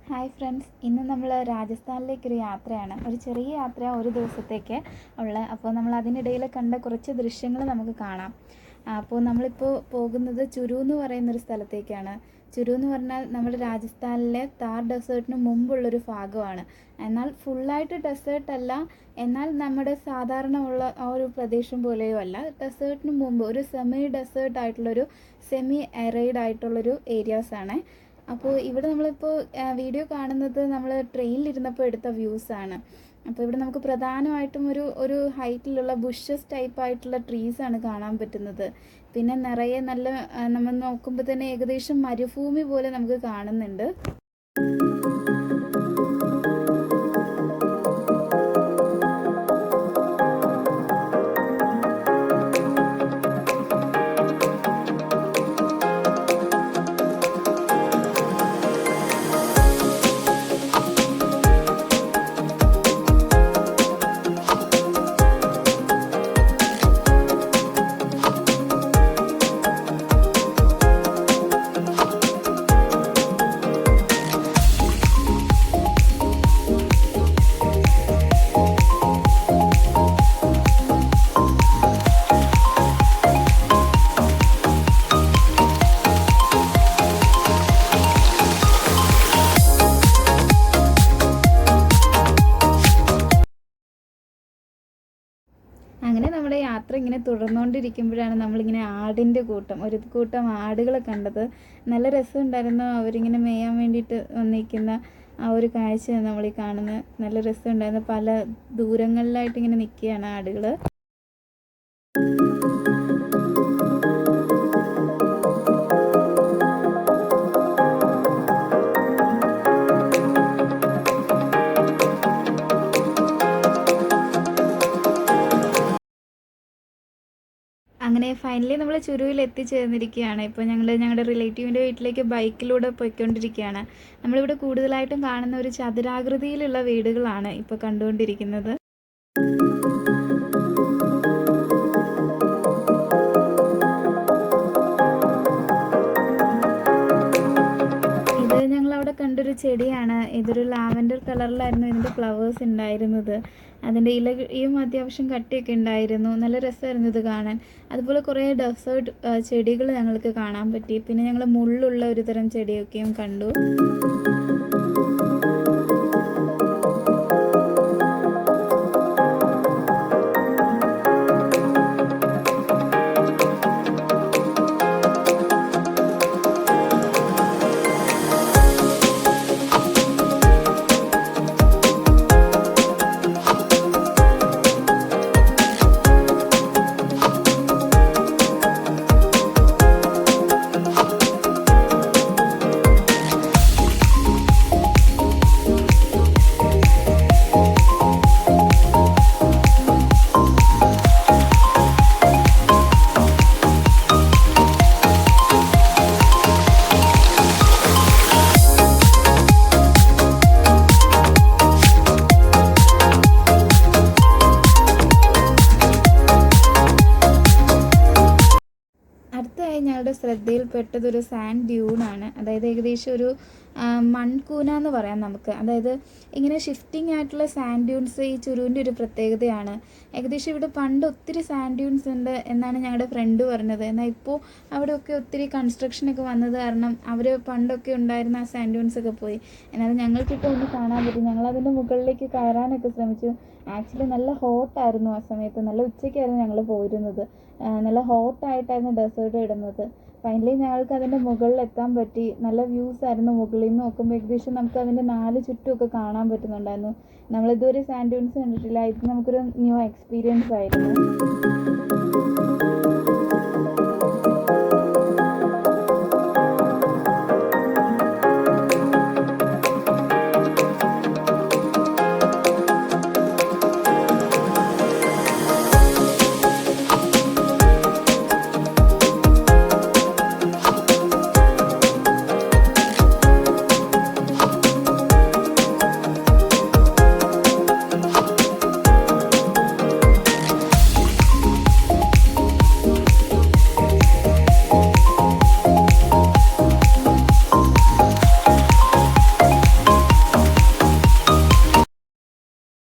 Hi friends, ഇന്ന് നമ്മൾ രാജസ്ഥാനിലേക്കൊരു യാത്രയാണ്. ഒരു ചെറിയ യാത്ര, ഒരു ദിവസത്തേക്ക് ഉള്ള. അപ്പോൾ നമ്മൾ അതിനിടയിൽ കണ്ട കുറച്ച് ദൃശ്യങ്ങൾ നമുക്ക് കാണാം. അപ്പോൾ നമ്മളിപ്പോൾ പോകുന്നത് ചുരു എന്ന് പറയുന്നൊരു സ്ഥലത്തേക്കാണ്. ചുരു എന്ന് പറഞ്ഞാൽ നമ്മുടെ രാജസ്ഥാനിലെ താർ ഡെസേർട്ടിന് മുമ്പുള്ളൊരു ഭാഗമാണ്. എന്നാൽ ഫുള്ളായിട്ട് ഡെസേർട്ട് അല്ല, എന്നാൽ നമ്മുടെ സാധാരണ ഉള്ള ആ ഒരു പ്രദേശം പോലെയോ അല്ല. ഡെസേർട്ടിന് മുമ്പ് ഒരു സെമി ഡെസേർട്ട് ആയിട്ടുള്ളൊരു സെമി എറൈഡ് ആയിട്ടുള്ളൊരു ഏരിയാസാണ്. അപ്പോൾ ഇവിടെ നമ്മളിപ്പോൾ വീഡിയോ കാണുന്നത് നമ്മൾ ട്രെയിനിലിരുന്നപ്പോൾ എടുത്ത വ്യൂസാണ്. അപ്പോൾ ഇവിടെ നമുക്ക് പ്രധാനമായിട്ടും ഒരു ഒരു ഹൈറ്റിലുള്ള ബുഷസ് ടൈപ്പ് ആയിട്ടുള്ള ട്രീസാണ് കാണാൻ പറ്റുന്നത്. പിന്നെ നിറയെ നല്ല നമ്മൾ നോക്കുമ്പോൾ തന്നെ ഏകദേശം മരുഭൂമി പോലെ നമുക്ക് കാണുന്നുണ്ട്. അങ്ങനെ നമ്മുടെ യാത്ര ഇങ്ങനെ തുടർന്നുകൊണ്ടിരിക്കുമ്പോഴാണ് നമ്മളിങ്ങനെ ആടിൻ്റെ ഒരു കൂട്ടം ആടുകളെ കണ്ടത്. നല്ല രസമുണ്ടായിരുന്നു. അവരിങ്ങനെ മേയാൻ വേണ്ടിയിട്ട് വന്നിരിക്കുന്ന ആ ഒരു കാഴ്ചയാണ് നമ്മളീ കാണുന്നത്. നല്ല രസമുണ്ടായിരുന്നു. പല ദൂരങ്ങളിലായിട്ട് ഇങ്ങനെ നിൽക്കുകയാണ് ആടുകൾ. അങ്ങനെ ഫൈനലി നമ്മൾ ചുരുവിൽ എത്തിച്ചേർന്നിരിക്കുകയാണ്. ഇപ്പോൾ ഞങ്ങളുടെ റിലേറ്റീവിൻ്റെ വീട്ടിലേക്ക് ബൈക്കിലൂടെ പോയിക്കൊണ്ടിരിക്കുകയാണ്. നമ്മളിവിടെ കൂടുതലായിട്ടും കാണുന്ന ഒരു ചതുരാകൃതിയിലുള്ള വീടുകളാണ് ഇപ്പോൾ കണ്ടുകൊണ്ടിരിക്കുന്നത്. ഇത് ഞങ്ങളവിടെ കണ്ടൊരു ചെടിയാണ്. ഇതൊരു ലാവൻഡർ കളറിലായിരുന്നു ഇതിൻ്റെ ഫ്ലവേഴ്സ് ഉണ്ടായിരുന്നത്. അതിൻ്റെ ഇലയും അത്യാവശ്യം കട്ടിയൊക്കെ ഉണ്ടായിരുന്നു. നല്ല രസമായിരുന്നു ഇത് കാണാൻ. അതുപോലെ കുറേ ഡെസേർട്ട് ചെടികൾ ഞങ്ങൾക്ക് കാണാൻ പറ്റി. പിന്നെ ഞങ്ങൾ മുള്ളുള്ള ഒരു തരം ചെടിയൊക്കെയും കണ്ടു. ഞങ്ങളുടെ ശ്രദ്ധയിൽപ്പെട്ടതൊരു സാൻഡ് ഡ്യൂണാണ്. അതായത് ഏകദേശം ഒരു മൺകൂന എന്ന് പറയാം നമുക്ക്. അതായത് ഇങ്ങനെ ഷിഫ്റ്റിംഗ് ആയിട്ടുള്ള സാൻഡ് ഡ്യൂൺസ് ഈ ചുരുവിൻ്റെ ഒരു പ്രത്യേകതയാണ്. ഏകദേശം ഇവിടെ പണ്ട് ഒത്തിരി സാൻഡ് ഡ്യൂൺസ് ഉണ്ട് എന്നാണ് ഞങ്ങളുടെ ഫ്രണ്ട് പറഞ്ഞത്. എന്നാൽ ഇപ്പോൾ അവിടെയൊക്കെ ഒത്തിരി കൺസ്ട്രക്ഷനൊക്കെ വന്നത് കാരണം അവർ പണ്ടൊക്കെ ഉണ്ടായിരുന്ന ആ സാൻഡ് ഡ്യൂൺസ് ഒക്കെ പോയി. എന്നാലും ഞങ്ങൾക്കിപ്പോൾ ഒന്ന് കാണാൻ പറ്റും. ഞങ്ങളതിൻ്റെ മുകളിലേക്ക് കയറാനൊക്കെ ശ്രമിച്ചു. ആക്ച്വലി നല്ല ഹോട്ടായിരുന്നു ആ സമയത്ത്. നല്ല ഉച്ചയ്ക്കായിരുന്നു ഞങ്ങൾ പോയിരുന്നത്. നല്ല ഹോട്ടായിട്ടായിരുന്നു ഡെസേർട്ട് ഇടുന്നത്. ഫൈനലി ഞങ്ങൾക്ക് അതിൻ്റെ മുകളിൽ എത്താൻ പറ്റി. നല്ല വ്യൂസ് ആയിരുന്നു. മുകളിൽ നിന്ന് നോക്കുമ്പോൾ ഏകദേശം നമുക്ക് അതിൻ്റെ 4 ചുറ്റുമൊക്കെ കാണാൻ പറ്റുന്നുണ്ടായിരുന്നു. നമ്മളിതുവരെ സാൻഡ് ഡ്യൂൺസ് കണ്ടിട്ടില്ല. ഇത് നമുക്കൊരു ന്യൂ എക്സ്പീരിയൻസ് ആയിരുന്നു.